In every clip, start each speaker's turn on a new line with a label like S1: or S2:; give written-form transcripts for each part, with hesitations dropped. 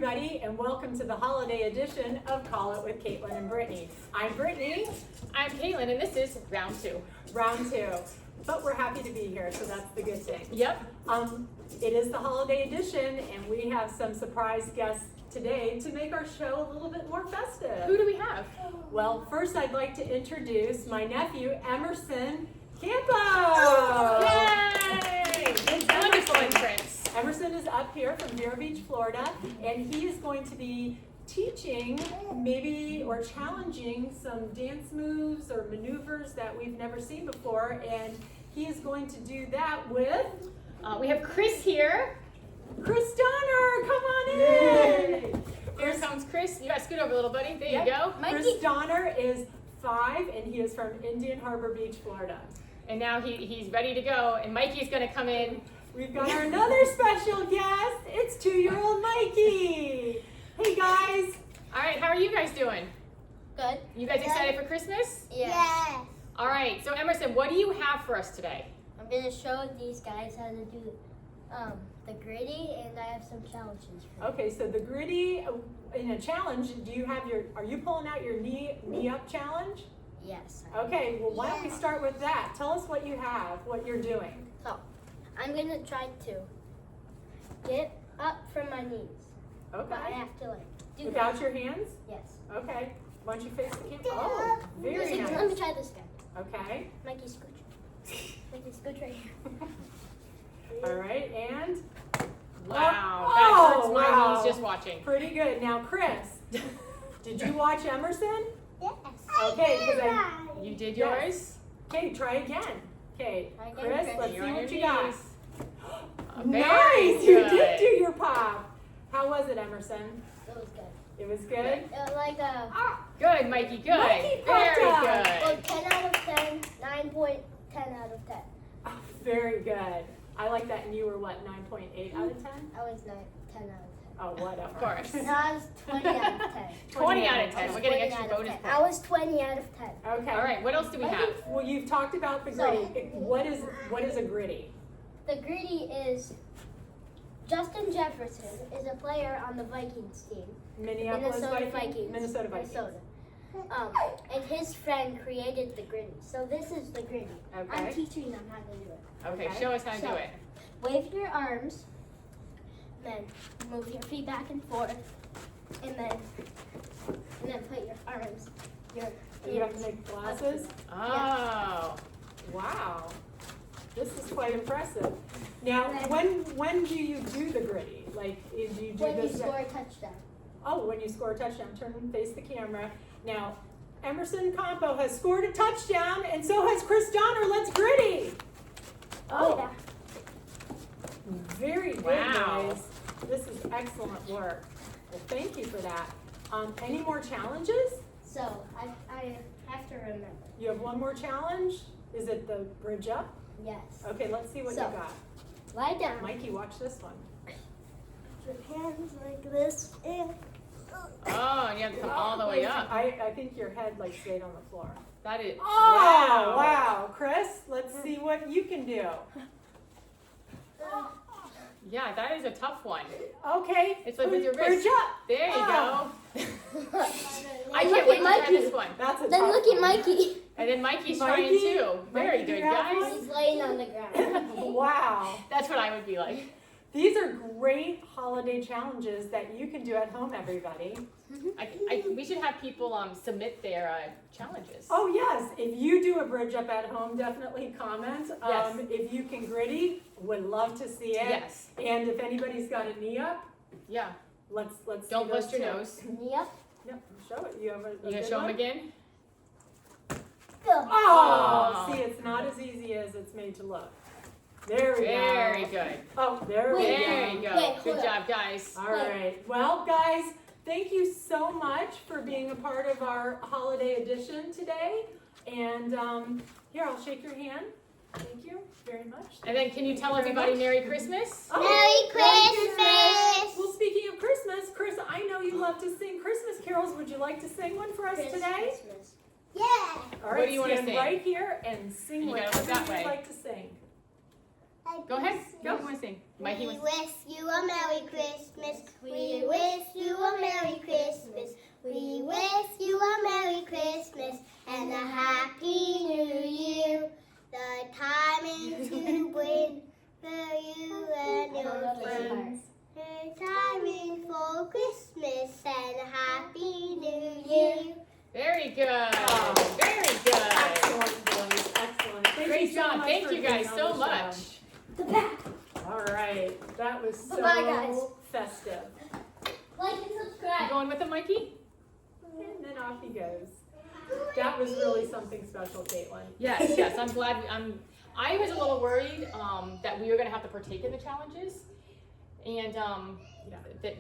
S1: everybody, and welcome to the holiday edition of Call It with Kaitlin and Brittany. I'm Brittany.
S2: I'm Kaitlin, and this is round two.
S1: Round two. But we're happy to be here, so that's the good thing.
S2: Yep.
S1: It is the holiday edition, and we have some surprise guests today to make our show a little bit more festive.
S2: Who do we have?
S1: Well, first I'd like to introduce my nephew, Emerson Campo.
S2: Yay! Wonderful entrance.
S1: Emerson is up here from Vero Beach, Florida, and he is going to be teaching maybe or challenging some dance moves or maneuvers that we've never seen before, and he is going to do that with
S2: We have Chris here.
S1: Chris Donner. Come on in.
S2: Here comes Chris. You gotta scoot over a little, buddy. There you go.
S1: Chris Donner is 5, and he is from Indian Harbor Beach, Florida.
S2: And now he's ready to go, and Mikey's gonna come in.
S1: We've got another special guest. It's 2-year-old Mikey. Hey guys.
S2: All right, how are you guys doing?
S3: Good.
S2: You guys excited for Christmas?
S3: Yes.
S2: All right, so Emerson, what do you have for us today?
S3: I'm gonna show these guys how to do the gritty, and I have some challenges for you.
S1: Okay, so the gritty in a challenge. Are you pulling out your knee up challenge?
S3: Yes.
S1: Okay, well why don't we start with that? Tell us what you have, what you're doing.
S3: So, I'm gonna try to get up from my knees, but I
S1: Okay.
S3: have to do
S1: Without
S3: that.
S1: your hands?
S3: Yes.
S1: Okay. Why don't you face the camera? Oh, very
S3: Let me
S1: nice.
S3: try this guy.
S1: Okay.
S3: Mikey, scooch. Mikey, scooch right here.
S1: All right, and
S2: Wow,
S1: Oh,
S2: that hurts my
S1: wow.
S2: knees just watching.
S1: pretty good. Now, Chris, did you watch Emerson?
S3: Yes.
S1: Okay, because
S2: You did
S1: Yes.
S2: yours?
S1: Okay, try again. Okay,
S3: Try again,
S1: Chris,
S3: Chris.
S1: let's
S2: You're
S1: see
S2: on
S1: what
S2: your
S1: you got.
S2: knees.
S1: Nice,
S2: Very
S1: you
S2: good.
S1: did do your pop. How was it, Emerson?
S3: That was good.
S1: It was good?
S3: Like
S2: Good, Mikey, good.
S1: Mikey popped
S2: Very
S1: up.
S3: well,
S2: good.
S3: 10 out of 10, 9.10 out of 10.
S1: Oh, very good. I like that, and you were what, 9.8 out of 10?
S3: I was 10 out of 10.
S1: Oh, whatever.
S2: Of course.
S3: No, I was 20 out of 10.
S2: 20 out of 10. We're getting
S3: 20
S2: extra
S3: out of
S2: bonus
S3: 10.
S2: points.
S3: I was 20 out of 10.
S1: Okay.
S2: All right, what else do we have?
S1: Well, you've talked about the
S3: So-
S1: gritty. What is a gritty?
S3: The gritty is Justin Jefferson is a player on the Vikings team.
S1: Minneapolis
S3: Minnesota
S1: Vikings?
S3: Vikings.
S1: Minnesota Vikings.
S3: Minnesota. And his friend created the gritty. So this is the gritty. I'm
S1: Okay.
S3: teaching them how to do it.
S2: Okay,
S1: Okay.
S2: show us how to do
S3: So-
S2: it.
S3: Wave your arms, then move your feet back and forth, and then put your arms.
S1: You have to make glasses?
S2: Oh.
S1: Wow. This is quite impressive. Now, when do you do the gritty? Like, do you do
S3: When you
S1: this?
S3: score a touchdown.
S1: Oh, when you score a touchdown, turn and face the camera. Now, Emerson Campo has scored a touchdown, and so has Chris Donner. Let's gritty.
S3: Oh, yeah.
S1: Very good,
S2: Wow.
S1: guys. This is excellent work. Well, thank you for that. Any more challenges?
S3: So I have to remember.
S1: You have one more challenge? Is it the bridge up?
S3: Yes.
S1: Okay, let's see what you
S3: So-
S1: got.
S3: Lie down.
S1: Mikey, watch this one.
S3: Put your hands like this. And
S2: Oh, and you have to come all the way up.
S1: I think your head like stayed on the floor.
S2: That is,
S1: Oh, wow. Chris, let's see what you can do.
S2: Yeah, that is a tough one.
S1: Okay.
S2: It's like with your
S1: bridge
S2: wrist.
S1: up.
S2: There you
S1: Oh.
S2: go.
S3: Look
S2: I can't
S3: at
S2: wait to try
S3: Mikey.
S2: this one.
S1: That's a
S3: Then
S1: tough
S3: look at
S1: one.
S3: Mikey.
S2: And then Mikey's
S1: Mikey?
S2: trying too. Very
S1: Mikey, do
S2: good,
S1: you have
S2: guys.
S3: He's laying on the ground.
S1: Wow.
S2: That's what I would be like.
S1: These are great holiday challenges that you can do at home, everybody.
S2: We should have people submit their challenges.
S1: Oh, yes. If you do a bridge up at home, definitely comment.
S2: Yes.
S1: If you can gritty, would love to see it.
S2: Yes.
S1: And if anybody's got a knee up,
S2: Yeah.
S1: let's see
S2: Don't
S1: those
S2: bust your
S1: too.
S2: nose.
S3: Yep.
S1: Yep, show it. You have a
S2: You gonna
S1: good
S2: show them
S1: one?
S2: again?
S1: Oh,
S2: Oh.
S1: see, it's not as easy as it's made to look. There we go.
S2: Very good.
S1: Oh, there we
S2: There
S1: go.
S2: you go.
S3: Wait,
S2: Good
S3: hold
S2: job, guys.
S1: All right. Well, guys, thank you so much for being a part of our holiday edition today. And here, I'll shake your hand. Thank you very much.
S2: And then can you tell everybody Merry Christmas?
S1: Oh,
S3: Merry
S1: Christmas! Well, speaking of Christmas, Chris, I know you love to sing Christmas carols. Would you like to sing one for us today?
S3: Christmas. Yeah.
S1: All right,
S2: What do you wanna
S1: stand
S2: sing?
S1: right here and sing
S2: You gotta look
S1: whatever
S2: that
S1: you'd
S2: way.
S1: like to sing.
S2: Go ahead.
S1: Go.
S2: What do you want to sing? Mikey
S4: We
S2: wants
S4: wish you a Merry Christmas. We wish
S2: Very good.
S1: Oh.
S2: Very good.
S1: Excellent, boys. Excellent. Thank
S2: Great
S1: you so
S2: job.
S1: much
S2: Thank
S1: for
S2: you guys
S1: being on
S2: so
S1: the show.
S2: much.
S3: The back.
S1: All right. That was so
S3: Bye-bye, guys.
S1: festive.
S3: Like and
S2: You
S3: subscribe.
S2: going with it, Mikey?
S1: And then off he goes. That was really something special, Kaitlin.
S2: Yes, yes. I'm glad. I was a little worried that we were going to have to partake in the challenges, and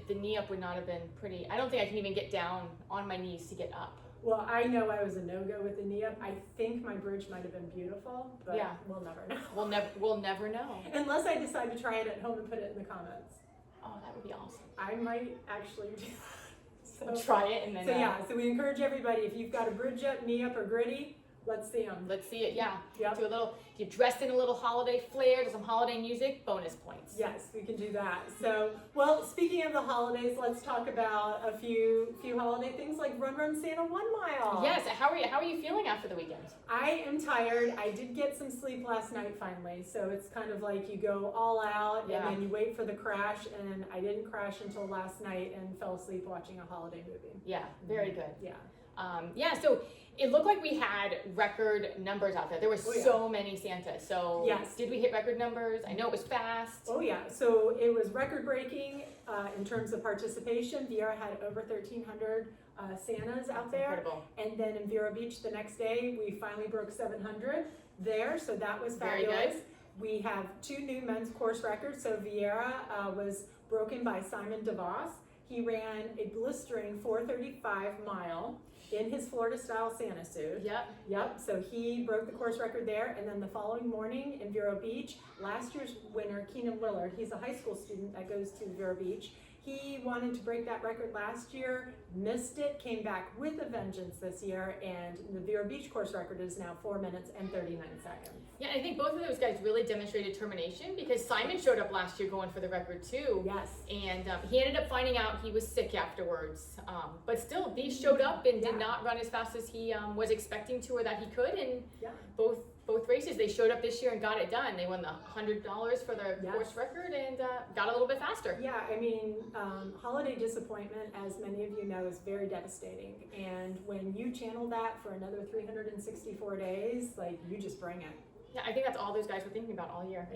S2: the knee up would not have been pretty. I don't think I can even get down on my knees to get up.
S1: Well, I know I was a no-go with the knee up. I think my bridge might have been beautiful, but
S2: Yeah.
S1: we'll never know.
S2: We'll never know.
S1: Unless I decide to try it at home and put it in the comments.
S2: Oh, that would be awesome.
S1: I might actually do that.
S2: We'll try it and then.
S1: So we encourage everybody, if you've got a bridge up, knee up, or gritty, let's see them.
S2: Let's see it. Yeah.
S1: Yep.
S2: Do a little. If you're dressed in a little holiday flair, to some holiday music, bonus points.
S1: Yes, we can do that. So, well, speaking of the holidays, let's talk about a few holiday things like Run Santa 1 mile.
S2: Yes. How are you feeling after the weekend?
S1: I am tired. I did get some sleep last night finally, so it's kind of like you go all out
S2: Yeah.
S1: and then you wait for the crash, and I didn't crash until last night and fell asleep watching a holiday movie.
S2: Yeah. Very good.
S1: Yeah.
S2: So it looked like we had record numbers out there. There were
S1: yeah.
S2: so many Santas. So
S1: Yes.
S2: did we hit record numbers? I know it was fast.
S1: Oh yeah, so it was record breaking in terms of participation. Vieira had over 1,300 Santas out there.
S2: Incredible.
S1: And then in Vero Beach the next day, we finally broke 700 there, so that was
S2: Very
S1: fabulous.
S2: good.
S1: We have 2 new men's course records. So Vieira was broken by Simon DeVos. He ran a blistering 4:35 mile in his Florida-style Santa suit.
S2: Yep.
S1: Yep, so he broke the course record there, and then the following morning in Vero Beach, last year's winner, Keenan Willard, he's a high school student that goes to Vero Beach. He wanted to break that record last year, missed it, came back with a vengeance this year, and the Vero Beach course record is now 4 minutes and 39 seconds.
S2: Yeah, I think both of those guys really demonstrated determination because Simon showed up last year going for the record too.
S1: Yes.
S2: And he ended up finding out he was sick afterwards. But still, he showed up and did
S1: Yeah.
S2: not run as fast as he was expecting to or that he could. And
S1: Yeah.
S2: both races, they showed up this year and got it done. They won the $100 for their
S1: Yes.
S2: course record and got a little bit faster.
S1: Yeah, I mean, holiday disappointment, as many of you know, is very devastating. And when you channel that for another 364 days, like, you just bring it.
S2: Yeah, I think that's all those guys were thinking about all year.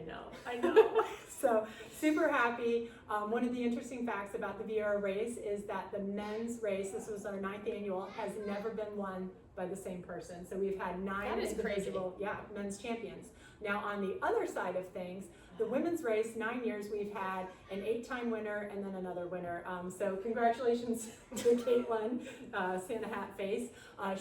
S1: I know. So super happy. One of the interesting facts about the VR race is that the men's race, this was our 9th annual, has never been won by the same person. So we've had 9
S2: That is
S1: individual, men's champions. Now on the other side of things, the women's race, 9 years, we've had an 8-time winner and then another winner. So congratulations to Kaitlin, Santa Hat Face.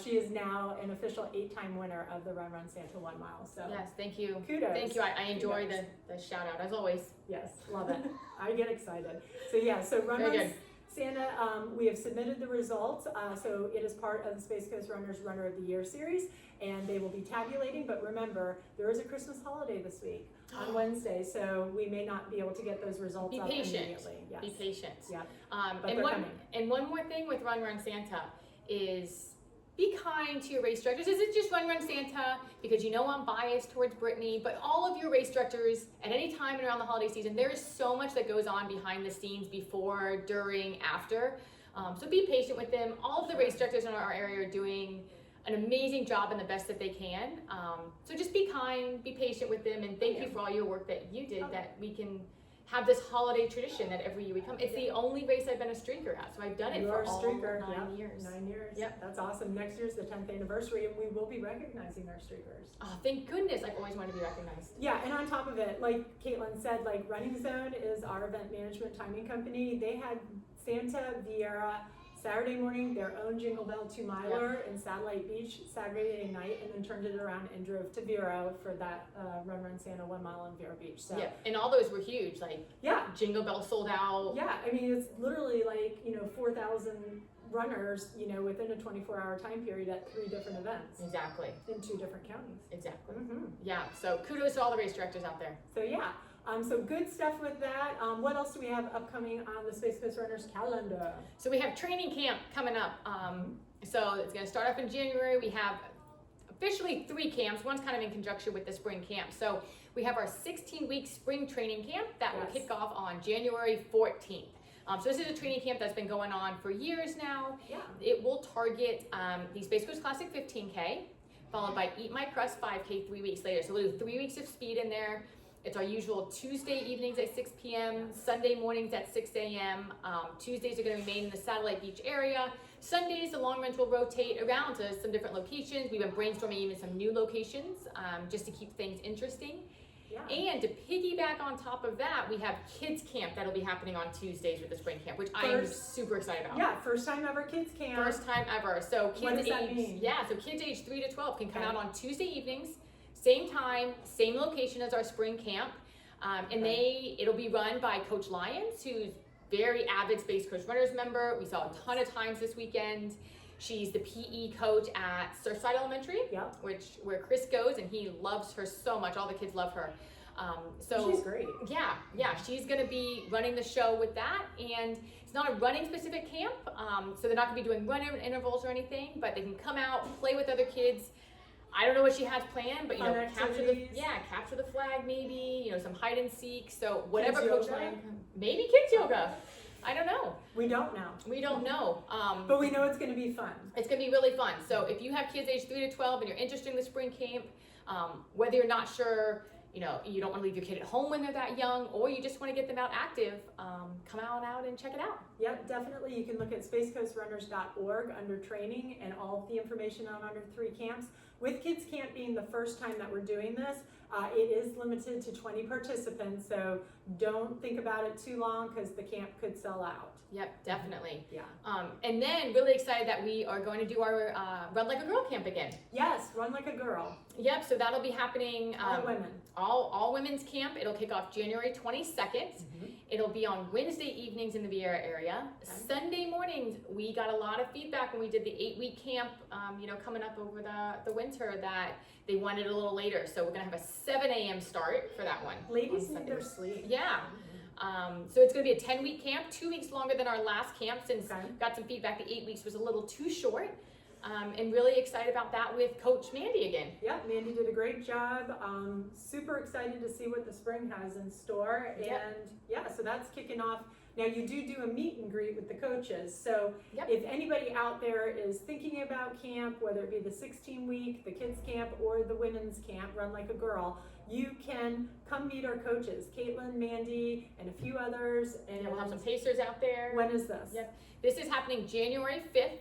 S1: She is now an official 8-time winner of the Run Santa 1 mile. So
S2: Yes, thank you.
S1: kudos.
S2: Thank you. I enjoy
S1: Kudos.
S2: the shout out as always.
S1: Yes, love it. I get excited. So yeah, so
S2: Very
S1: Run
S2: good.
S1: Santa, we have submitted the results. So it is part of the Space Coast Runners Runner of the Year series, and they will be tabulating. But remember, there is a Christmas holiday this week on Wednesday, so we may not be able to get those results
S2: Be
S1: up
S2: patient.
S1: immediately. Yes.
S2: Be patient.
S1: Yep. But
S2: And
S1: they're
S2: one
S1: coming.
S2: and one more thing with Run Santa is be kind to your race directors. Is it just Run Santa? Because you know I'm biased towards Brittany, but all of your race directors at any time and around the holiday season, there is so much that goes on behind the scenes before, during, after. So be patient with them. All of the race directors in our area are doing an amazing job and the best that they can. So just be kind, be patient with them, and thank you for all your work that you did, that we can have this holiday tradition that every year we come. It's the only race I've been a streaker at, so I've done it
S1: You
S2: for
S1: are a
S2: all
S1: streaker.
S2: 9 years.
S1: 9 years.
S2: Yep.
S1: That's awesome. Next year's the 10th anniversary, and we will be recognizing our streakers.
S2: Oh, thank goodness! I've always wanted to be recognized.
S1: Yeah, and on top of it, like Kaitlin said, like Running Zone is our event management timing company. They had Santa Vieira Saturday morning, their own Jingle Bell 2-miler in Satellite Beach Saturday night, and then turned it around and drove to Vero for that Run Santa 1 mile in Vero Beach. So
S2: Yeah, and all those were huge. Like
S1: yeah,
S2: Jingle Bell sold out.
S1: yeah. I mean, it's literally like 4,000 runners, within a 24-hour time period at 3 different events
S2: Exactly.
S1: in 2 different counties.
S2: Exactly.
S1: Mm-hmm.
S2: Yeah. So kudos to all the race directors out there.
S1: So yeah, so good stuff with that. What else do we have upcoming on the Space Coast Runners calendar?
S2: So we have training camp coming up. So it's going to start off in January. We have officially 3 camps. One's kind of in conjunction with the spring camp. So we have our 16-week spring training camp that will
S1: Yes.
S2: kick off on January 14th. So this is a training camp that's been going on for years now.
S1: Yeah.
S2: It will target the Space Coast Classic 15K, followed by Eat My Crust 5K 3 weeks later. So we'll do 3 weeks of speed in there. It's our usual Tuesday evenings at 6 p.m., Sunday mornings at 6 a.m. Tuesdays are going to be made in the Satellite Beach area. Sundays, the long runs will rotate around to some different locations. We've been brainstorming even some new locations just to keep things interesting.
S1: Yeah.
S2: And to piggyback on top of that, we have kids camp that'll be happening on Tuesdays with the spring camp, which I am super excited about.
S1: Yeah, first time ever kids camp.
S2: First time ever. So kids
S1: What does that mean?
S2: so kids age 3 to 12 can come out on Tuesday evenings, same time, same location as our spring camp. And it'll be run by Coach Lyons, who's very avid Space Coast Runners member. We saw a ton of times this weekend. She's the PE coach at Surfside Elementary, where Chris goes, and he loves her so much. All the kids love her.
S1: She's great.
S2: Yeah, she's gonna be running the show with that, and it's not a running specific camp, so they're not gonna be doing run intervals or anything, but they can come out, play with other kids. I don't know what she has planned, but capture the flag maybe, some hide and seek. So whatever Coach Lyon, maybe kids yoga. I don't know.
S1: We don't know.
S2: We don't know.
S1: But we know it's going to be fun.
S2: It's going to be really fun. So if you have kids age 3 to 12 and you're interested in the spring camp, whether you're not sure, you don't want to leave your kid at home when they're that young, or you just want to get them out active, come on out and check it out.
S1: Yep, definitely. You can look at spacecoastrunners.org under training and all of the information on under 3 camps. With Kids Camp being the first time that we're doing this, it is limited to 20 participants, so don't think about it too long because the camp could sell out.
S2: Yep, definitely.
S1: Yeah.
S2: And then really excited that we are going to do our Run Like a Girl camp again.
S1: Yes, Run Like a Girl.
S2: Yep, so that'll be happening.
S1: All women.
S2: All women's camp. It'll kick off January 22nd. Mm-hmm. It'll be on Wednesday evenings in the Viera area. Okay. Sunday mornings, we got a lot of feedback when we did the 8-week camp, coming up over the winter, that they wanted a little later. So we're gonna have a 7 a.m. start for that one.
S1: Ladies need their sleep.
S2: Yeah. So it's going to be a 10-week camp, 2 weeks longer than our last camp, since got some feedback the 8 weeks was a little too short. And really excited about that with Coach Mandy again.
S1: Yeah, Mandy did a great job. Super excited to see what the spring has in store. And so that's kicking off. Now you do a meet and greet with the coaches. So if anybody out there is thinking about camp, whether it be the 16-week, the kids camp, or the women's camp, Run Like a Girl, you can come meet our coaches, Kaitlin, Mandy, and a few others. And
S2: we'll have some pacers out there.
S1: When is this?
S2: Yep. This is happening January 5th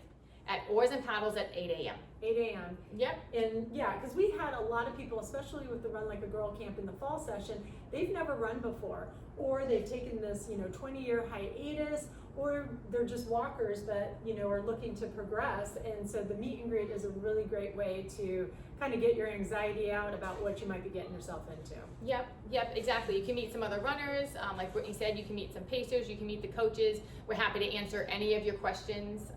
S2: at Oars and Paddles at 8 a.m.
S1: 8 a.m.
S2: Yep.
S1: And because we had a lot of people, especially with the Run Like a Girl camp in the fall session, they've never run before, or they've taken this 20-year hiatus, or they're just walkers that are looking to progress. And so the meet and greet is a really great way to kind of get your anxiety out about what you might be getting yourself into.
S2: Yep, exactly. You can meet some other runners, like Brittany said. You can meet some pacers, you can meet the coaches. We're happy to answer any of your questions,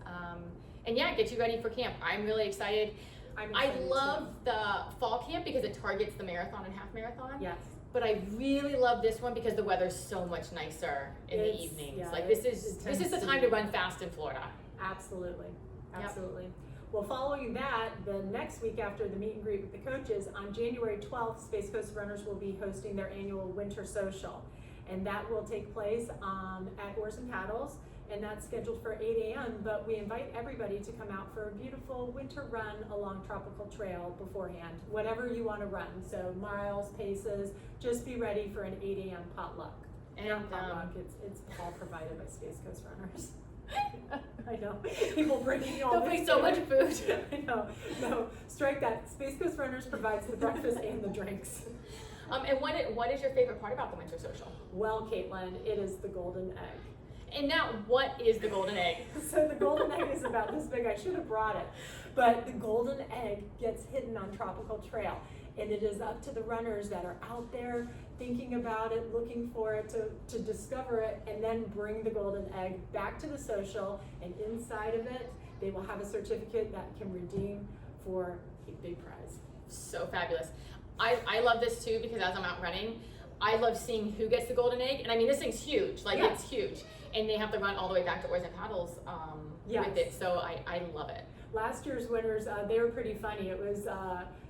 S2: and get you ready for camp. I'm really excited. I love the fall camp because it targets the marathon and half marathon.
S1: Yes.
S2: But I really love this one because the weather's so much nicer in the evenings. This is the time to run fast in Florida.
S1: Absolutely. Well, following that, the next week after the meet and greet with the coaches, on January 12th, Space Coast Runners will be hosting their annual winter social, and that will take place at Oars and Paddles, and that's scheduled for 8 a.m. But we invite everybody to come out for a beautiful winter run along Tropical Trail beforehand, whatever you want to run. So miles, paces, just be ready for an 8 a.m. potluck. And potluck, it's all provided by Space Coast Runners. I know. People bringing all
S2: They'll bring so much food.
S1: I know. No, strike that. Space Coast Runners provides the breakfast and the drinks.
S2: And what is your favorite part about the winter social?
S1: Well, Kaitlin, it is the golden egg.
S2: And now, what is the golden egg?
S1: So the golden egg is about this big. I should have brought it. But the golden egg gets hidden on Tropical Trail. And it is up to the runners that are out there thinking about it, looking for it, to discover it, and then bring the golden egg back to the social. And inside of it, they will have a certificate that can redeem for a big prize.
S2: So fabulous. I love this too because as I'm out running, I love seeing who gets the golden egg. And I mean, this thing's huge. It's huge. and they have to run all the way back to oars and paddles
S1: Yes.
S2: with it. So I love it.
S1: Last year's winners, they were pretty funny. It was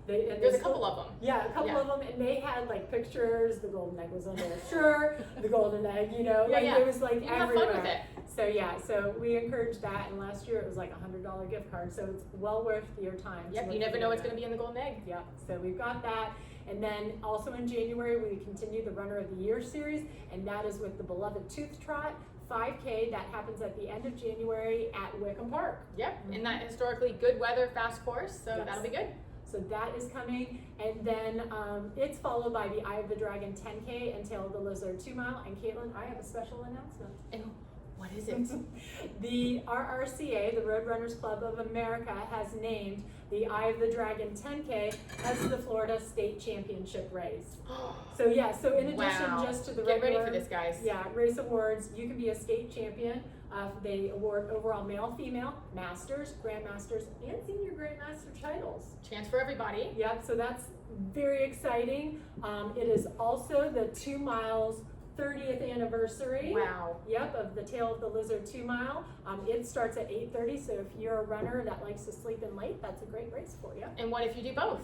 S2: There's a couple of them.
S1: Yeah, a couple
S2: Yeah.
S1: of them, and they had like pictures. The golden egg was on their shirt. The golden egg, you know,
S2: Yeah,
S1: like
S2: yeah.
S1: it was like
S2: You can have
S1: everywhere.
S2: fun with it.
S1: So yeah, so we encouraged that, and last year it was like $100 gift card. So it's well worth your time.
S2: Yep, you never know what's going to be in the golden egg.
S1: Yep. So we've got that, and then also in January we continue the Runner of the Year series, and that is with the beloved Tooth Trot 5K that happens at the end of January at Wickham Park.
S2: Yep, in that historically good weather, fast course, so
S1: Yes.
S2: that'll be good.
S1: So that is coming, and then it's followed by the Eye of the Dragon 10K and Tail of the Lizard 2 mile. And Kaitlin, I have a special announcement.
S2: And what is it?
S1: The RRCA, the Roadrunners Club of America, has named the Eye of the Dragon 10K as the Florida State Championship race. So yeah, so in addition
S2: Wow.
S1: just to the
S2: Get
S1: regular,
S2: ready for this, guys.
S1: yeah, race awards, you can be a state champion. They award overall male, female, masters, grandmasters, and senior grandmaster titles.
S2: Chance for everybody.
S1: Yep, so that's very exciting. It is also the 2 miles 30th anniversary.
S2: Wow.
S1: Yep, of the Tail of the Lizard 2 mile. It starts at 8:30, so if you're a runner that likes to sleep in late, that's a great race for you.
S2: And what if you do both?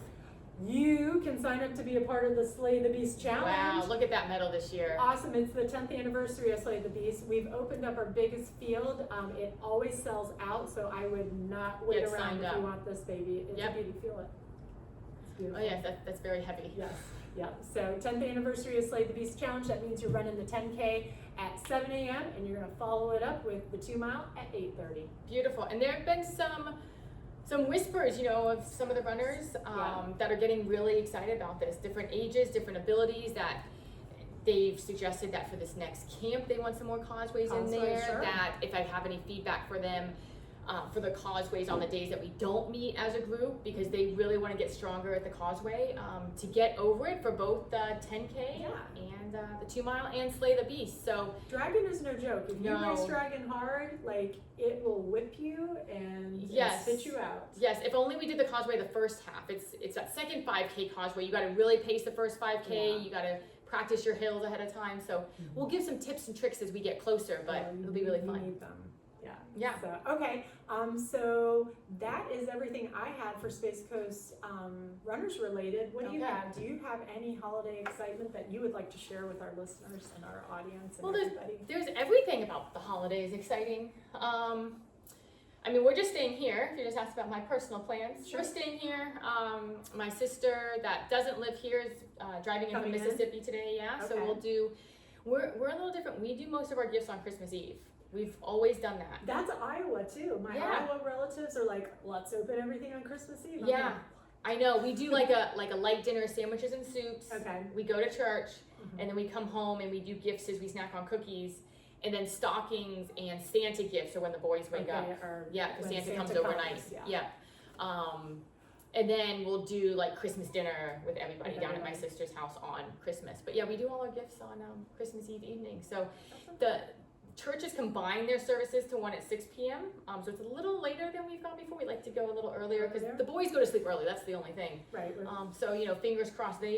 S1: You can sign up to be a part of the Slay the Beast Challenge.
S2: Wow, look at that medal this year.
S1: Awesome, it's the 10th anniversary of Slay the Beast. We've opened up our biggest field. It always sells out, so I would not wait
S2: Get
S1: around
S2: signed
S1: if
S2: up.
S1: you want this baby. It's
S2: Yep.
S1: a beauty, feel it. It's
S2: Oh
S1: beautiful.
S2: yes, that's very heavy.
S1: Yes, yeah. So 10th anniversary of Slay the Beast Challenge. That means you're running the 10K at 7 a.m. and you're gonna follow it up with the 2 mile at 8:30.
S2: Beautiful. And there have been some whispers, you know, of some of the runners that are getting really excited about this. Different ages, different abilities that they've suggested that for this next camp they want some more causeways in
S1: Causeways,
S2: there.
S1: sure.
S2: That if I have any feedback for them for the causeways on the days that we don't meet as a group, because they really want to get stronger at the causeway to get over it for both the 10K
S1: Yeah.
S2: and the 2 mile and Slay the Beast. So
S1: Dragon is no joke. If you
S2: No.
S1: race Dragon hard, like it will whip you and
S2: Yes.
S1: spit you out.
S2: yes, if only we did the causeway the first half. It's that second 5K causeway. You got to really pace the first 5K.
S1: Yeah.
S2: You got to practice your hills ahead of time. So we'll give some tips and tricks as we get closer, but
S1: Yeah,
S2: it'll be really
S1: you
S2: fun.
S1: need them. Yeah.
S2: Yeah.
S1: So, okay. So that is everything I had for Space Coast runners related. What do you
S2: Okay.
S1: have? Do you have any holiday excitement that you would like to share with our listeners and our audience and
S2: Well,
S1: everybody?
S2: There's everything about the holidays exciting. I mean, we're just staying here. If you just asked about my personal plans,
S1: Sure.
S2: we're staying here. My sister that doesn't live here is driving in from
S1: Coming in?
S2: Mississippi today. Yeah, so
S1: Okay.
S2: we're a little different. We do most of our gifts on Christmas Eve. We've always done that.
S1: That's Iowa too. My
S2: Yeah.
S1: Iowa relatives are like, let's open everything on Christmas Eve. I'm
S2: Yeah, I know. We do like a light dinner, sandwiches and soups.
S1: like, okay.
S2: We go to church,
S1: Mhm.
S2: and then we come home and we do gifts as we snack on cookies, and then stockings and Santa gifts are when the boys wake up.
S1: Okay, or
S2: Yeah, because
S1: when
S2: Santa comes
S1: Santa
S2: overnight.
S1: comes, yeah.
S2: Yeah. And then we'll do like Christmas dinner with everybody
S1: With
S2: down at my
S1: everybody.
S2: sister's house on Christmas. But yeah, we do all our gifts on Christmas Eve evening. So
S1: Awesome.
S2: the churches combine their services to one at 6 p.m. So it's a little later than we've gone before. We like to go a little earlier because
S1: Earlier?
S2: the boys go to sleep early. That's the only thing.
S1: Right.
S2: So you know, fingers crossed. They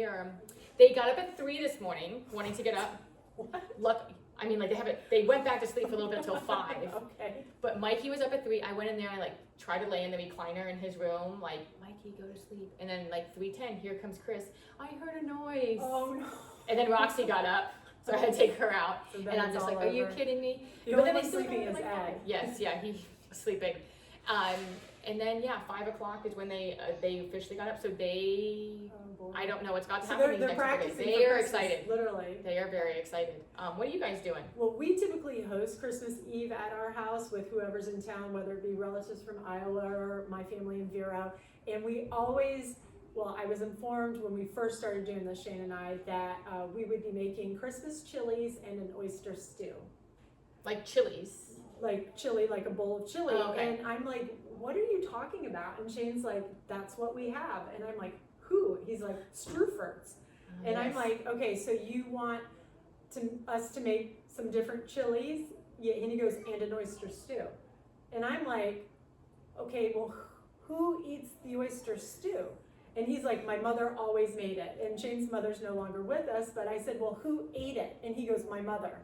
S2: got up at 3 this morning, wanting to get up. I mean, like they went back to sleep for a little bit till 5.
S1: Okay.
S2: But Mikey was up at 3. I went in there and I like tried to lay in the recliner in his room, like, Mikey, go to sleep. And then like 3:10, here comes Chris. I heard a noise.
S1: Oh no.
S2: And then Roxy got up, so I had to take her out.
S1: So then
S2: And I'm
S1: it's
S2: just
S1: all
S2: like, are you
S1: over.
S2: kidding me?
S1: The
S2: But
S1: only
S2: then
S1: one
S2: they still
S1: sleeping
S2: got
S1: is
S2: up at, like,
S1: Ed.
S2: 5. Yes, yeah, he's sleeping. And then yeah, 5 o'clock is when they officially got up. So
S1: Oh, boy.
S2: I don't know what's about to
S1: So
S2: happen
S1: they're
S2: these next couple days.
S1: practicing
S2: They
S1: for
S2: are
S1: Christmas,
S2: excited.
S1: literally.
S2: They are very excited. What are you guys doing?
S1: Well, we typically host Christmas Eve at our house with whoever's in town, whether it be relatives from Iowa or my family in Vero. And we always, well, I was informed when we first started doing this, Shane and I, that we would be making Christmas chilies and an oyster stew.
S2: Like chilies.
S1: Like chili, like a bowl of chili.
S2: Oh, okay.
S1: And I'm like, what are you talking about? And Shane's like, that's what we have. And I'm like, who? He's like, Struferts. And I'm
S2: Yes.
S1: like, okay, so you want us to make some different chilies? Yeah, and he goes, and an oyster stew. And I'm like, okay, well, who eats the oyster stew? And he's like, my mother always made it. And Shane's mother's no longer with us, but I said, well, who ate it? And he goes, my mother.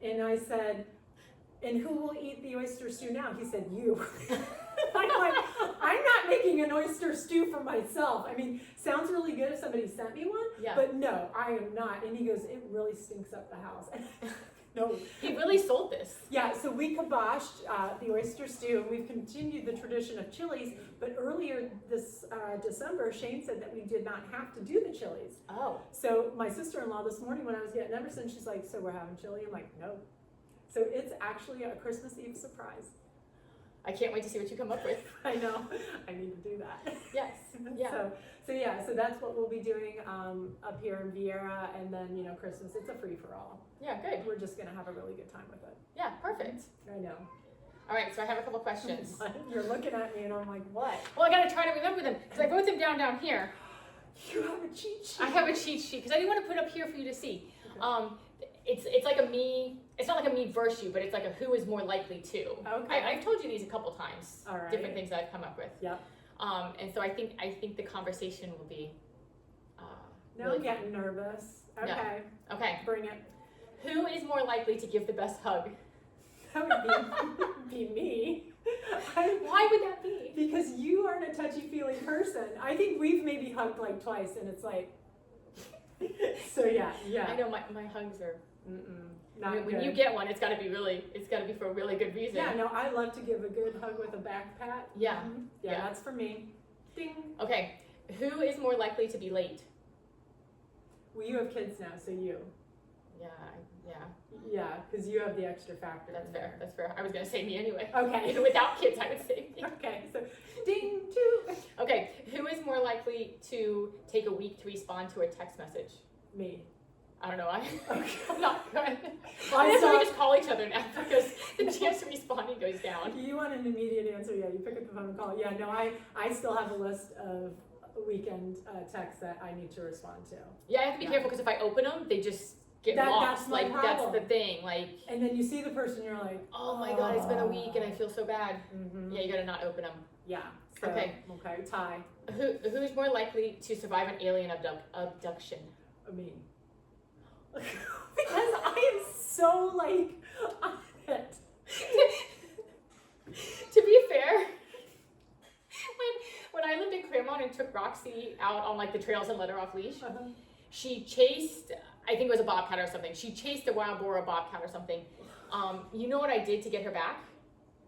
S1: And I said, and who will eat the oyster stew now? He said, you. I'm like, I'm not making an oyster stew for myself. I mean, sounds really good if somebody sent me one,
S2: Yeah.
S1: but no, I am not. And he goes, it really stinks up the house. No.
S2: He really sold this.
S1: Yeah, so we kiboshed the oyster stew, and we've continued the tradition of chilies, but earlier this December, Shane said that we did not have to do the chilies.
S2: Oh.
S1: So my sister-in-law this morning when I was getting Emerson, she's like, so we're having chili? I'm like, no. So it's actually a Christmas Eve surprise.
S2: I can't wait to see what you come up with.
S1: I know, I need to do that.
S2: Yes. Yeah.
S1: So that's what we'll be doing up here in Vieira, and then, Christmas, it's a free-for-all.
S2: Yeah, good.
S1: We're just gonna have a really good time with it.
S2: Yeah, perfect.
S1: I know.
S2: All right, so I have a couple questions.
S1: You're looking at me and I'm like, what?
S2: Well, I gotta try to remember them, because I wrote them down here.
S1: You have a cheat sheet.
S2: I have a cheat sheet, because I didn't want to put it up here for you to see.
S1: Okay.
S2: It's like a me, it's not like a me versus you, but it's like a who is more likely to.
S1: Okay.
S2: I've told you these a couple times.
S1: All right.
S2: Different things that I've come up with.
S1: Yep.
S2: And so I think the conversation will be
S1: Now
S2: really
S1: I'm getting nervous. Okay.
S2: fun. Okay.
S1: Bring it.
S2: Who is more likely to give the best hug?
S1: That would be me.
S2: Why would that be?
S1: Because you aren't a touchy-feely person. I think we've maybe hugged like twice, and it's like. So yeah.
S2: I know my hugs are.
S1: Not
S2: When
S1: good.
S2: you get one, it's got to be for a really good reason.
S1: Yeah, no, I love to give a good hug with a back pat.
S2: Yeah.
S1: Mhm. Yeah,
S2: Yeah.
S1: that's for me. Ding.
S2: Okay. Who is more likely to be late?
S1: Well, you have kids now, so you.
S2: Yeah.
S1: Yeah, because you have the extra factor.
S2: That's
S1: in
S2: fair.
S1: there.
S2: That's fair. I was gonna say me anyway.
S1: Okay.
S2: Even without kids, I would say me.
S1: Okay, so ding, two.
S2: Okay. Who is more likely to take a week to respond to a text message?
S1: Me.
S2: I don't know. I'm
S1: Okay.
S2: not good.
S1: Well, I
S2: I
S1: saw-
S2: we just call each other now because the chance of responding goes down.
S1: You want an immediate answer? Yeah, you pick up the phone and call. Yeah, no, I still have a list of weekend texts that I need to respond to.
S2: Yeah, I have to be
S1: Yeah.
S2: careful because if I open them, they just get
S1: That's
S2: lost.
S1: my
S2: Like
S1: problem.
S2: that's the thing. Like,
S1: And then you see the person, you're like,
S2: oh my god, it's been a week and I feel so bad.
S1: Mm-hmm.
S2: Yeah, you gotta not open them.
S1: Yeah. So,
S2: Okay.
S1: Okay. Tie.
S2: Who's more likely to survive an alien abduction?
S1: Me. Because I am so like on it.
S2: To be fair, when I lived in Claremont and took Roxy out on like the trails and let her off leash, she chased, I think it was a bobcat or something. She chased a wild boar or a bobcat or something. You know what I did to get her back?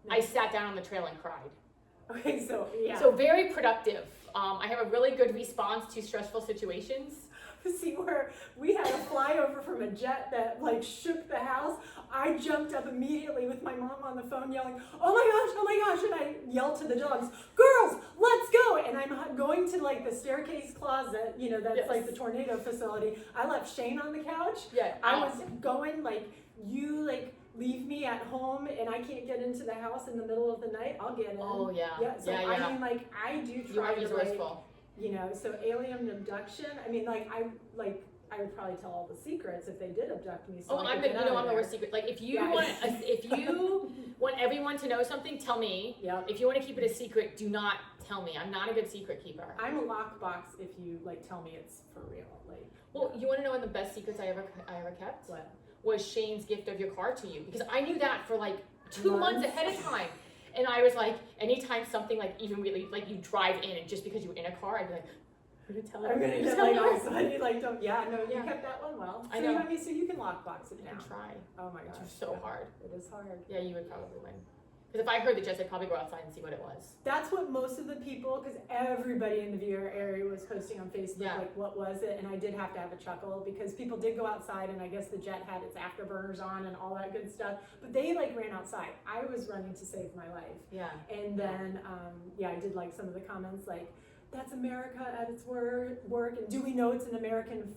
S1: No.
S2: I sat down on the trail and cried.
S1: Okay, so yeah.
S2: So very productive. I have a really good response to stressful situations.
S1: See where we had a flyover from a jet that like shook the house. I jumped up immediately with my mom on the phone yelling, oh my gosh, and I yelled to the dogs, girls, let's go. And I'm going to like the staircase closet, that's
S2: Yes.
S1: like the tornado facility. I left Shane on the couch.
S2: Yeah,
S1: I was going like, you like leave me at home and I can't get into the house in the middle of the night, I'll get in.
S2: Oh yeah.
S1: Yeah, so
S2: yeah.
S1: I mean like I do
S2: You
S1: try
S2: are
S1: to like,
S2: resourceful.
S1: so alien abduction, I mean, I would probably tell all the secrets if they did abduct me. So
S2: Oh,
S1: I
S2: I'm
S1: could
S2: the
S1: get out of
S2: I'm the
S1: there.
S2: worst secret. Like if you
S1: Yeah.
S2: want everyone to know something, tell me.
S1: Yep.
S2: If you want to keep it a secret, do not tell me. I'm not a good secret keeper.
S1: I'm a lockbox if you tell me it's for real.
S2: Well, you want to know one of the best secrets I ever kept?
S1: What?
S2: Was Shane's gift of your car to you, because I knew that for like 2 months
S1: Months?
S2: ahead of time. And I was like, anytime something like even really like you drive in and just because you're in a car, I'd be like, I'm gonna tell her.
S1: I'm gonna get
S2: tell her.
S1: oh, somebody don't. Yeah, no, you
S2: Yeah.
S1: kept that one well.
S2: I
S1: So
S2: know.
S1: so you can lockbox it
S2: I
S1: down.
S2: can try.
S1: Oh my gosh.
S2: It's so
S1: yeah.
S2: hard.
S1: It is hard.
S2: Yeah, you would probably win. Because if I heard the jets, I'd probably go outside and see what it was.
S1: That's what most of the people, because everybody in the Vieira area was posting on Facebook,
S2: Yeah.
S1: like, what was it? And I did have to have a chuckle because people did go outside and I guess the jet had its afterburners on and all that good stuff. But they ran outside. I was running to save my life.
S2: Yeah.
S1: And then, I did like some of the comments like, that's America at its work, and do we know it's an American?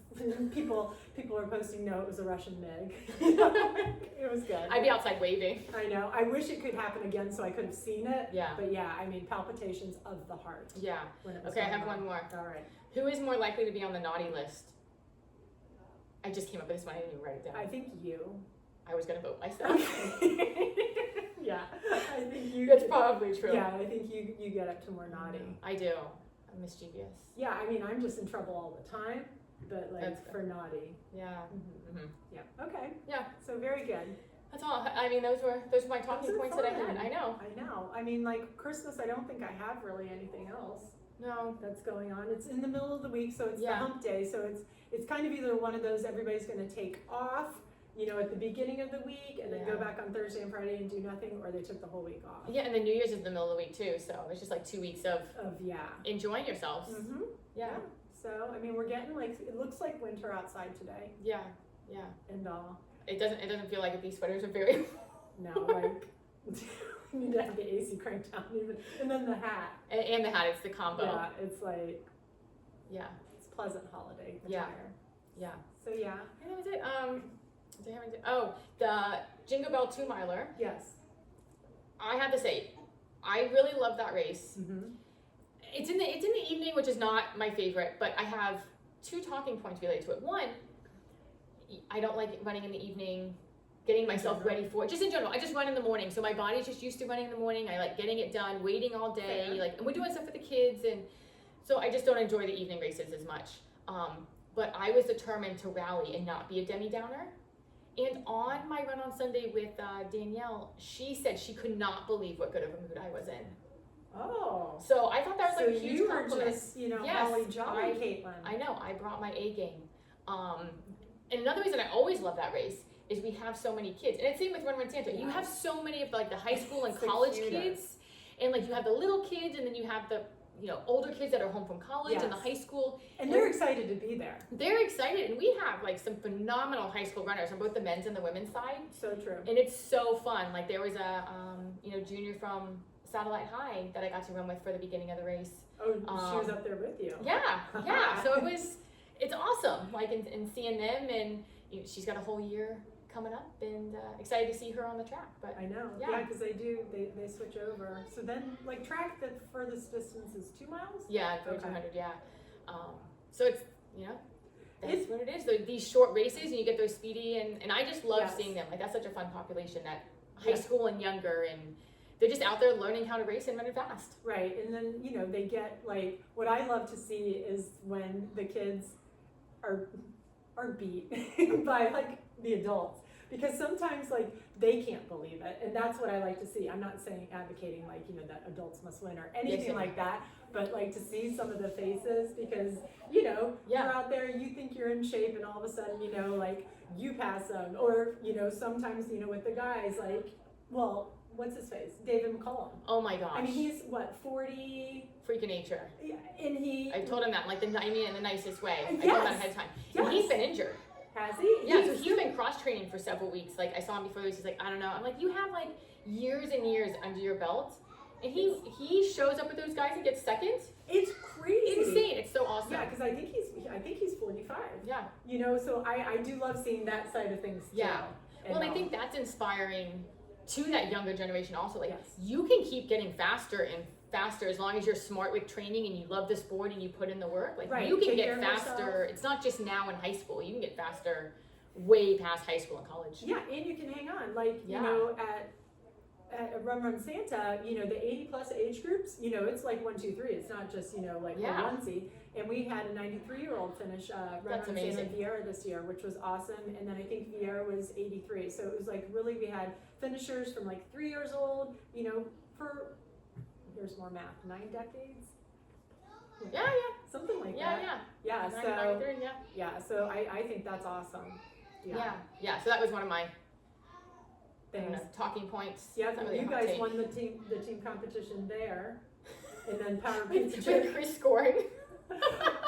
S1: people are posting, no, it was a Russian MiG. It was good.
S2: I'd be outside waving.
S1: I know. I wish it could happen again so I could have seen it.
S2: Yeah.
S1: But yeah, I mean, palpitations of the heart.
S2: Yeah.
S1: When it was
S2: Okay, I
S1: going
S2: have
S1: on.
S2: one more.
S1: All right.
S2: Who is more likely to be on the naughty list? I just came up with this one. I didn't even write it down.
S1: I think you.
S2: I was gonna vote myself.
S1: Yeah. I think you.
S2: That's probably true.
S1: Yeah, I think you get up to more naughty.
S2: I do. I'm mischievous.
S1: Yeah, I mean, I'm just in trouble all the time, but
S2: That's good.
S1: for naughty.
S2: Yeah.
S1: Mm-hmm.
S2: hmm
S1: Yeah. Okay.
S2: Yeah.
S1: So very good.
S2: That's all. I mean, those were my talking
S1: Those are
S2: points that I had.
S1: fun.
S2: I know.
S1: I know. I mean, like Christmas, I don't think I have really anything else
S2: No.
S1: that's going on. It's in the middle of the week, so it's the
S2: Yeah.
S1: hump day. So it's kind of either one of those everybody's going to take off, at the beginning of the week, and then go
S2: Yeah.
S1: back on Thursday and Friday and do nothing, or they took the whole week off.
S2: Yeah, and then New Year's is in the middle of the week too, so it's just like 2 weeks of
S1: Yeah.
S2: enjoying yourselves.
S1: Mm-hmm.
S2: Yeah.
S1: So I mean, we're getting it looks like winter outside today,
S2: Yeah.
S1: and
S2: It doesn't feel like it. These sweaters are very.
S1: now like we need to have the AC cranked down even, and then the hat.
S2: And the hat, it's the combo.
S1: Yeah, it's like
S2: Yeah.
S1: it's pleasant holiday
S2: Yeah.
S1: attire.
S2: Yeah.
S1: So yeah,
S2: And that was it. Did I have anything? Oh, the Jingle Bell 2-miler.
S1: yes.
S2: I have to say, I really love that race.
S1: Mm-hmm.
S2: It's in the evening, which is not my favorite, but I have 2 talking points related to it. One, I don't like running in the evening, getting myself ready for it. Just in general, I just run in the morning, so my body's just used to running in the morning. I like getting it done, waiting all day,
S1: Fair.
S2: and we're doing stuff for the kids, and so I just don't enjoy the evening races as much. But I was determined to rally and not be a Demi Downer. And on my run on Sunday with Danielle, she said she could not believe what good of a mood I was in.
S1: Oh.
S2: So I thought that was
S1: So
S2: like a huge
S1: you were
S2: compliment.
S1: just,
S2: Yes,
S1: holly jolly,
S2: I-
S1: Kaitlin.
S2: I know, I brought my A game. And another reason I always love that race is we have so many kids. And it's same with Run Run Santa. You
S1: Yeah.
S2: have so many of the high school and
S1: It's the
S2: college
S1: cutest.
S2: kids. And you have the little kids, and then you have the older kids that are home from college and the
S1: Yes.
S2: high school.
S1: And they're excited to be there.
S2: They're excited, and we have some phenomenal high school runners on both the men's and the women's side.
S1: So true.
S2: And it's so fun. There was a junior from Satellite High that I got to run with for the beginning of the race.
S1: Oh, she was up there with you.
S2: Yeah. So it's awesome. And seeing them, and she's got a whole year coming up, and excited to see her on the track. But
S1: I know.
S2: Yeah.
S1: Yeah, because they switch over. So then, track, the furthest distance is 2 miles?
S2: yeah,
S1: Okay.
S2: 200. Yeah. So it's that's
S1: It's-
S2: what it is. These short races, and you get those speedy, and I just love
S1: Yes.
S2: seeing them. That's such a fun population, that high
S1: Yes.
S2: school and younger, and they're just out there learning how to race and running fast.
S1: Right, and then, they get, what I love to see is when the kids are beat by, the adults. Because sometimes, they can't believe it, and that's what I like to see. I'm not advocating, that adults must win or anything
S2: yeah.
S1: like that, but, to see some of the faces, because, you're out there, you think you're in shape, and all of a sudden, you pass them. Or, sometimes, with the guys, what's his face? David McCollum.
S2: Oh my gosh.
S1: I mean, he's, 40?
S2: Freak of nature.
S1: And he...
S2: I told him that, in the nicest way. I
S1: Yes.
S2: told him that ahead of time. And
S1: Yes.
S2: he's been injured.
S1: Has he?
S2: Yeah, so he's been cross-training for several weeks. I saw him before this, he's I don't know. I'm you have, years and years under your belt. And he shows up with those guys and gets second.
S1: It's crazy.
S2: Insane. It's so awesome.
S1: Yeah, because I think he's 45.
S2: Yeah.
S1: So I do love seeing that side of things too.
S2: Yeah.
S1: And,
S2: Well, and I think that's inspiring to that younger generation also.
S1: Yes.
S2: You can keep getting faster and faster as long as you're smart with training and you love the sport and you put in the work.
S1: Right.
S2: You can
S1: Take
S2: get
S1: care of
S2: faster.
S1: yourself.
S2: It's not just now in high school. You can get faster way past high school and college.
S1: Yeah, and you can hang on.
S2: Yeah.
S1: At Run Run Santa, the 80 plus age groups, it's 1, 2, 3. It's not just,
S2: Yeah.
S1: a onesie. And we had a 93-year-old finish Run
S2: That's
S1: Run
S2: amazing.
S1: Santa Vieira this year, which was awesome. And then I think Vieira was 83. So it was really, we had finishers from 3 years old, for, here's more math, 9 decades?
S2: Yeah.
S1: Something like
S2: Yeah,
S1: that.
S2: yeah.
S1: Yeah,
S2: 93, yeah.
S1: yeah, so I think that's awesome.
S2: Yeah. So that was one of my
S1: Things.
S2: talking points.
S1: Yeah,
S2: It's not really a
S1: you
S2: hot
S1: guys
S2: take.
S1: won the team competition there, and then Power Pizza
S2: With
S1: Chip.
S2: Chris scoring.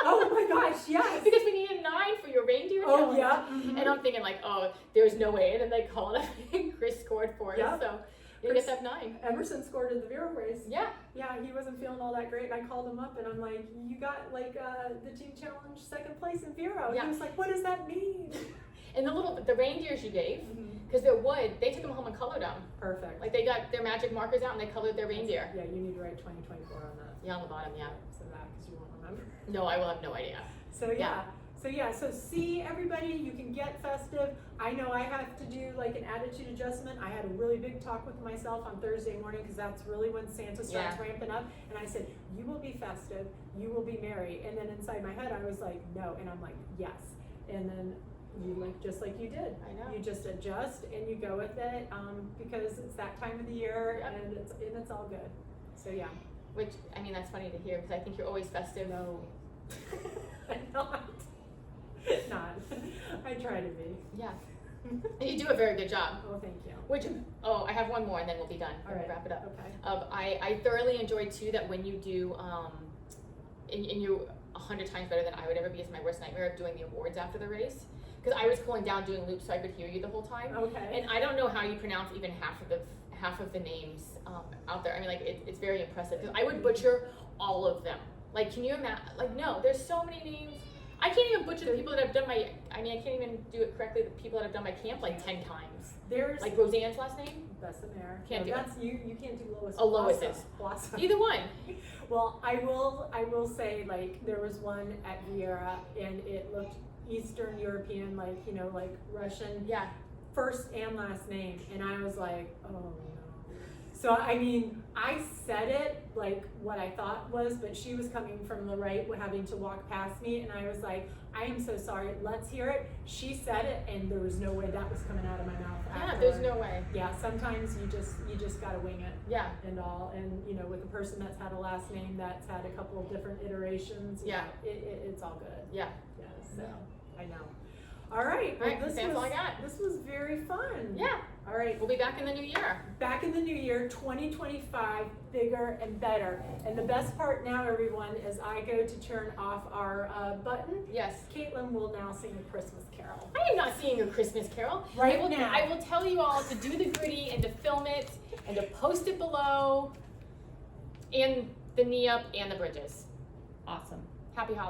S1: Oh my gosh, yes.
S2: Because we needed 9 for your reindeer
S1: Oh
S2: challenge.
S1: yeah. Mhm.
S2: And I'm thinking oh, there's no way. And then they called up and Chris scored for us.
S1: Yep.
S2: So you
S1: Chris-
S2: get that 9.
S1: Emerson scored in the Vero race.
S2: Yeah.
S1: Yeah, he wasn't feeling all that great, and I called him up, and I'm like, "You got the team challenge second place in Vero."
S2: Yeah.
S1: He was like, "What does that mean?"
S2: And the reindeers you gave,
S1: Mhm.
S2: because they're wood, they took them home and colored them.
S1: Perfect.
S2: They got their magic markers out and they colored their reindeer.
S1: Yeah, you need to write 2024 on that.
S2: Yeah, on the bottom, yeah.
S1: So that, because you won't remember.
S2: No, I will have no idea.
S1: So yeah. So see everybody, you can get festive. I know I have to do an attitude adjustment. I had a really big talk with myself on Thursday morning, because that's really when Santa starts ramping up. And I said, you will be festive, you will be merry. And then inside my head I was like, no. And I'm like, yes. And then you just like you did.
S2: I know.
S1: You just adjust and you go with it, because it's that time of the year,
S2: Yep.
S1: and it's all good. So yeah.
S2: Which, I mean, that's funny to hear because I think you're always festive.
S1: No, I'm not. Not. I try to be.
S2: Yeah. And you do a very good job.
S1: Oh, thank you.
S2: Which, I have one more and then we'll be done.
S1: All
S2: We'll
S1: right.
S2: wrap it up.
S1: Okay.
S2: I thoroughly enjoyed too that when you do, and you're 100 times better than I would ever be. It's my worst nightmare of doing the awards after the race. Because I was pulling down doing loops so I could hear you the whole time.
S1: Okay.
S2: And I don't know how you pronounce even half of the names out there. I mean, like it's very impressive because I would butcher all of them. Like, can you imagine? Like, no, there's so many names. I can't even butcher the people that have done my. I mean, I can't even do it correctly. The people that have done my camp like 10 times.
S1: There's
S2: Like Roseanne's last name.
S1: Bessemer.
S2: Can't do
S1: that's, you can't do Lois.
S2: Oh, Lois's.
S1: Blossom.
S2: Either one.
S1: Well, I will say, like, there was one at Viera and it looked Eastern European, like, you know, like Russian,
S2: Yeah.
S1: first and last name, and I was like, oh no. So I mean, I said it like what I thought was, but she was coming from the right, having to walk past me, and I was like, I am so sorry, let's hear it. She said it, and there was no way that was coming out of my mouth.
S2: Yeah.
S1: afterward.
S2: There's no way.
S1: Yeah, sometimes you just gotta wing it.
S2: Yeah.
S1: And all, and you know, with a person that's had a last name that's had a couple of different iterations,
S2: Yeah.
S1: it's all good.
S2: Yeah.
S1: Yeah, so I know. All right,
S2: All right,
S1: well,
S2: that's all I got.
S1: this was very fun.
S2: Yeah.
S1: All right,
S2: We'll be back in the new year.
S1: back in the new year, 2025, bigger and better. And the best part now, everyone, is I go to turn off our button.
S2: Yes.
S1: Caitlin will now sing a Christmas carol.
S2: I am not singing a Christmas carol.
S1: Right
S2: I will,
S1: now.
S2: I will tell you all to do the gritty and to film it and to post it below and the knee up and the bridges.
S1: Awesome.
S2: Happy holidays.